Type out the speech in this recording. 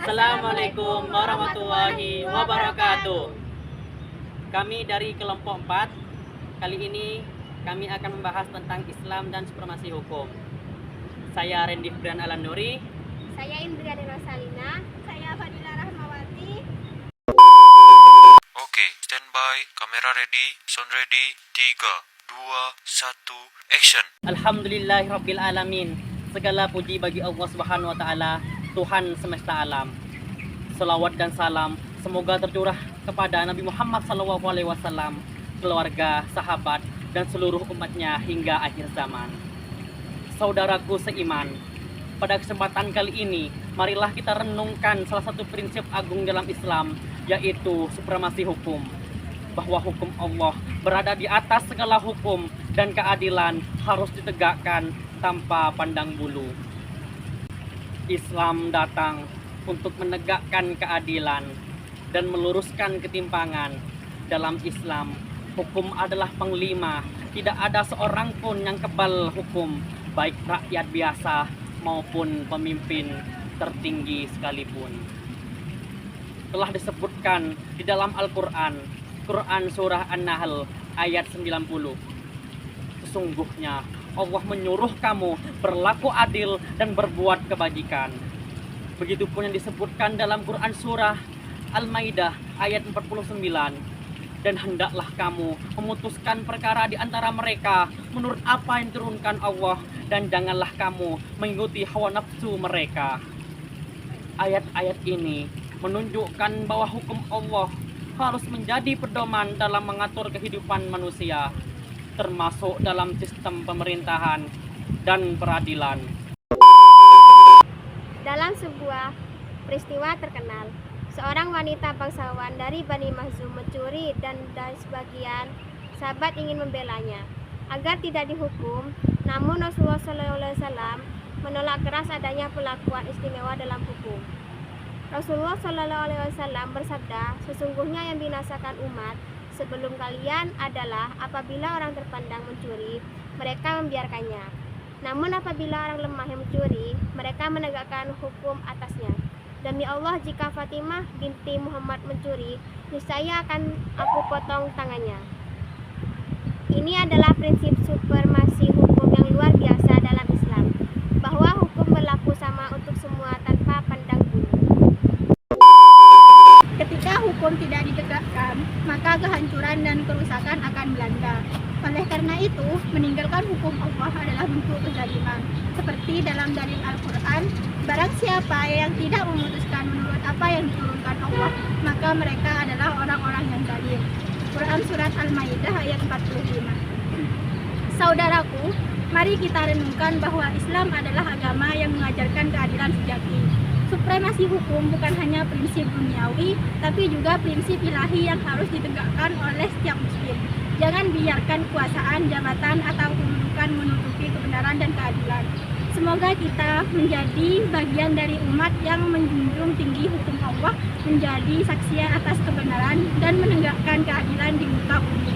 Assalamualaikum warahmatullahi wabarakatuh. Kami dari kelompok 4. Kali ini kami akan membahas tentang Islam dan supremasi hukum. Saya Randy Brian Alandori. Saya Indriani Rosalina. Saya Fadila Rahmawati. Oke, standby, kamera ready, sound ready, 3, 2, 1, action. Alhamdulillahirabbil alamin. Segala puji bagi Allah Subhanahu wa taala, Tuhan semesta alam. Selawat dan salam semoga tercurah kepada Nabi Muhammad SAW, keluarga, sahabat, dan seluruh umatnya hingga akhir zaman. Saudaraku seiman, pada kesempatan kali ini, marilah kita renungkan salah satu prinsip agung dalam Islam, yaitu supremasi hukum. Bahwa hukum Allah berada di atas segala hukum dan keadilan harus ditegakkan tanpa pandang bulu. Islam datang untuk menegakkan keadilan dan meluruskan ketimpangan. Dalam Islam, hukum adalah panglima. Tidak ada seorang pun yang kebal hukum, baik rakyat biasa maupun pemimpin tertinggi sekalipun. Telah disebutkan di dalam Al-Quran, Quran Surah An-Nahl ayat 90. Sesungguhnya Allah menyuruh kamu berlaku adil dan berbuat kebajikan. Begitupun yang disebutkan dalam Quran Surah Al-Maidah ayat 49. Dan hendaklah kamu memutuskan perkara di antara mereka menurut apa yang diturunkan Allah, dan janganlah kamu mengikuti hawa nafsu mereka. Ayat-ayat ini menunjukkan bahwa hukum Allah harus menjadi pedoman dalam mengatur kehidupan manusia, termasuk dalam sistem pemerintahan dan peradilan. Dalam sebuah peristiwa terkenal, seorang wanita bangsawan dari Bani Makhzum mencuri dan sebagian sahabat ingin membelanya agar tidak dihukum. Namun Rasulullah SAW menolak keras adanya perlakuan istimewa dalam hukum. Rasulullah SAW bersabda, sesungguhnya yang binasakan umat sebelum kalian adalah apabila orang terpandang mencuri, mereka membiarkannya. Namun apabila orang lemah yang mencuri, mereka menegakkan hukum atasnya. Demi Allah, jika Fatimah binti Muhammad mencuri, niscaya akan aku potong tangannya. Ini adalah prinsip supremasi hukum yang luar biasa dalam Islam, bahwa hukum berlaku sama untuk semua tanpa pandang bulu. Ketika hukum tidak ditegakkan, maka kehancuran dan kerusakan akan melanda. Oleh karena itu, meninggalkan hukum Allah adalah bentuk kezaliman. Seperti dalam dalil Al-Quran, barang siapa yang tidak memutuskan menurut apa yang diturunkan Allah, maka mereka adalah orang-orang yang zalim. Quran Surat Al-Maidah ayat 45. Saudaraku, mari kita renungkan bahwa Islam adalah agama yang mengajarkan keadilan sejati. Supremasi hukum bukan hanya prinsip duniawi, tapi juga prinsip ilahi yang harus ditegakkan oleh setiap muslim. Jangan biarkan kekuasaan, jabatan, atau kedudukan menutupi kebenaran dan keadilan. Semoga kita menjadi bagian dari umat yang menjunjung tinggi hukum Allah, menjadi saksi atas kebenaran, dan menegakkan keadilan di muka bumi.